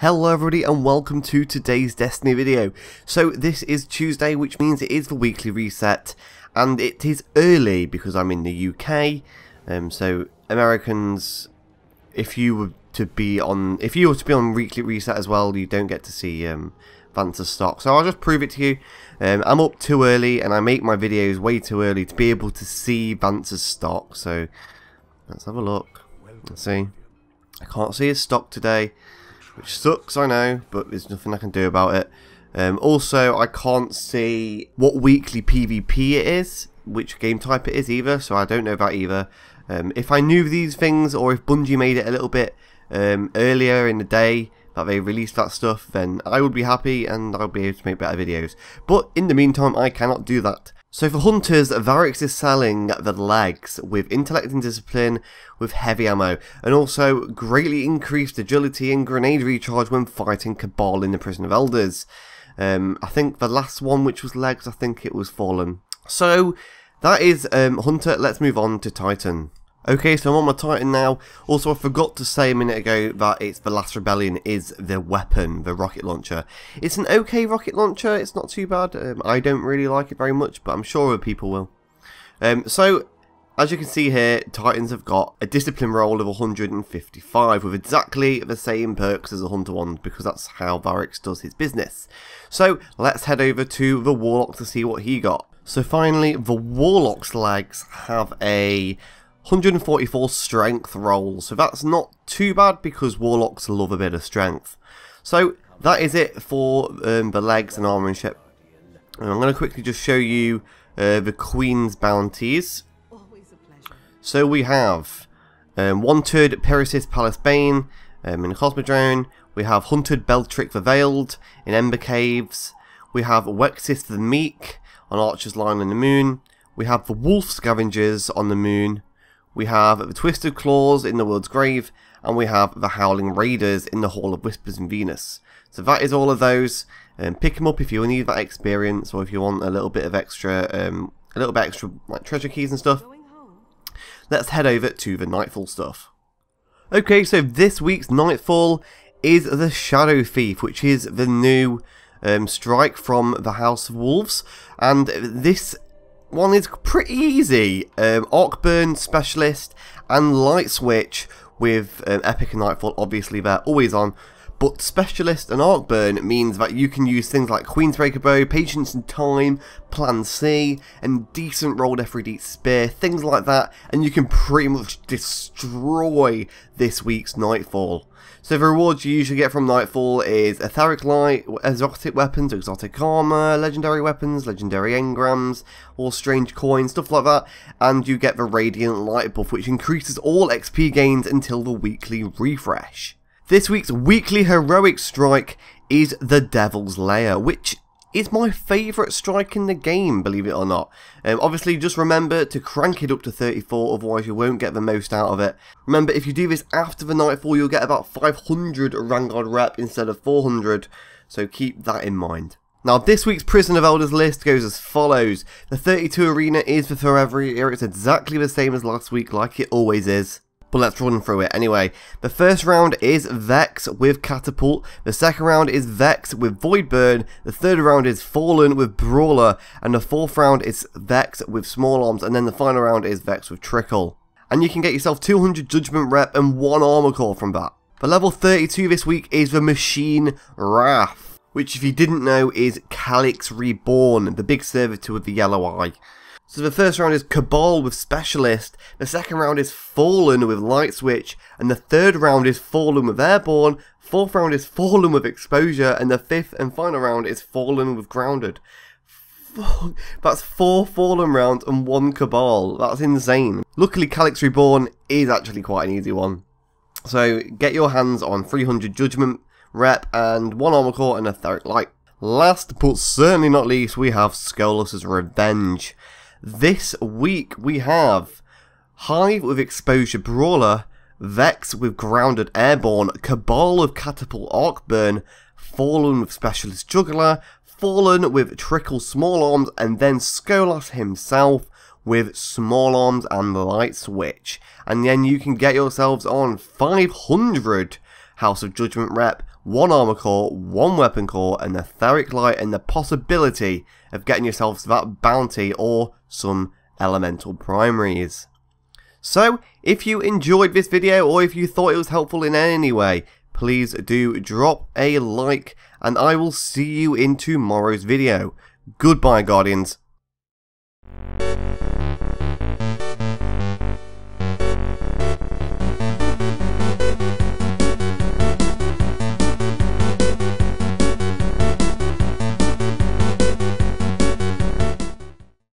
Hello everybody and welcome to today's Destiny video. So this is Tuesday, which means it is the weekly reset, and it is early because I'm in the UK. So Americans, if you were to be on weekly reset as well, you don't get to see Vance's stock. So I'll just prove it to you. I'm up too early and I make my videos way too early to be able to see Vance's stock. So let's have a look. Let's see. I can't see his stock today, which sucks, I know, but there's nothing I can do about it. Also, I can't see what weekly PvP it is, which game type it is either, so I don't know that either. If I knew these things, or if Bungie made it a little bit earlier in the day that they released that stuff, then I would be happy and I'll be able to make better videos. But in the meantime, I cannot do that. So for hunters, Varix is selling the legs with intellect and discipline with heavy ammo, and also greatly increased agility and grenade recharge when fighting Cabal in the Prison of Elders. I think the last one, which was legs, I think it was Fallen. So that is Hunter. Let's move on to Titan. Okay, so I'm on my Titan now. Also, I forgot to say a minute ago that it's the Last Rebellion is the weapon, the rocket launcher. It's an okay rocket launcher, it's not too bad. I don't really like it very much, but I'm sure other people will. So, as you can see here, Titans have got a discipline roll of 155 with exactly the same perks as the Hunter one, because that's how Varix does his business. So, let's head over to the Warlock to see what he got. So finally, the Warlock's legs have a 144 strength roll, so that's not too bad because Warlocks love a bit of strength. So that is it for the legs and armor and ship. And I'm going to quickly just show you the Queen's bounties. So we have Wanted Perisis Palace Bane in the Cosmodrome. We have Hunted Beltrick the Veiled in Ember Caves. We have Wexis the Meek on Archer's Line in the Moon. We have the Wolf Scavengers on the Moon. We have the Twisted Claws in the World's Grave, and we have the Howling Raiders in the Hall of Whispers in Venus. So that is all of those. Pick them up if you need that experience, or if you want a little bit extra like treasure keys and stuff. Let's head over to the Nightfall stuff. Okay, so this week's Nightfall is the Shadow Thief, which is the new strike from the House of Wolves, and this one is pretty easy. Arcburn Specialist and Light Switch with Epic and Nightfall, obviously they're always on, but Specialist and Arcburn means that you can use things like Queensbreaker Bow, Patience and Time, Plan C, and decent rolled F3D Spear, things like that, and you can pretty much destroy this week's Nightfall. So the rewards you usually get from Nightfall is Etheric Light, exotic weapons, exotic armor, legendary weapons, legendary engrams, or strange coins, stuff like that, and you get the Radiant Light buff, which increases all XP gains until the weekly refresh. This week's weekly heroic strike is the Devil's Lair, which is my favourite strike in the game, believe it or not. Obviously, just remember to crank it up to 34, otherwise you won't get the most out of it. Remember, if you do this after the Nightfall, you'll get about 500 Vanguard rep instead of 400, so keep that in mind. Now, this week's Prison of Elders list goes as follows. The 32 arena is for Forever Year. It's exactly the same as last week, like it always is. But let's run through it anyway. The first round is Vex with Catapult. The second round is Vex with Voidburn. The third round is Fallen with Brawler. And the fourth round is Vex with Small Arms. And then the final round is Vex with Trickle. And you can get yourself 200 Judgment Rep and 1 Armor Core from that. The level 32 this week is the Machine Wrath, which if you didn't know is Calyx Reborn, the big servitor with the yellow eye. So the first round is Cabal with Specialist, the second round is Fallen with Light Switch, and the third round is Fallen with Airborne, fourth round is Fallen with Exposure, and the fifth and final round is Fallen with Grounded. That's 4 Fallen rounds and 1 Cabal, that's insane. Luckily Calyx Reborn is actually quite an easy one. So get your hands on 300 Judgment Rep and 1 Armor Core and Etheric Light. Last but certainly not least, we have Skolas's Revenge. This week we have Hive with Exposure Brawler, Vex with Grounded Airborne, Cabal with Catapult Arcburn, Fallen with Specialist Juggler, Fallen with Trickle Small Arms, and then Skolas himself with Small Arms and Light Switch. And then you can get yourselves on 500 House of Judgment rep, 1 armor core, 1 weapon core, an etheric light, and the possibility of getting yourself that bounty or some elemental primaries. So, if you enjoyed this video or if you thought it was helpful in any way, please do drop a like, and I will see you in tomorrow's video. Goodbye, Guardians.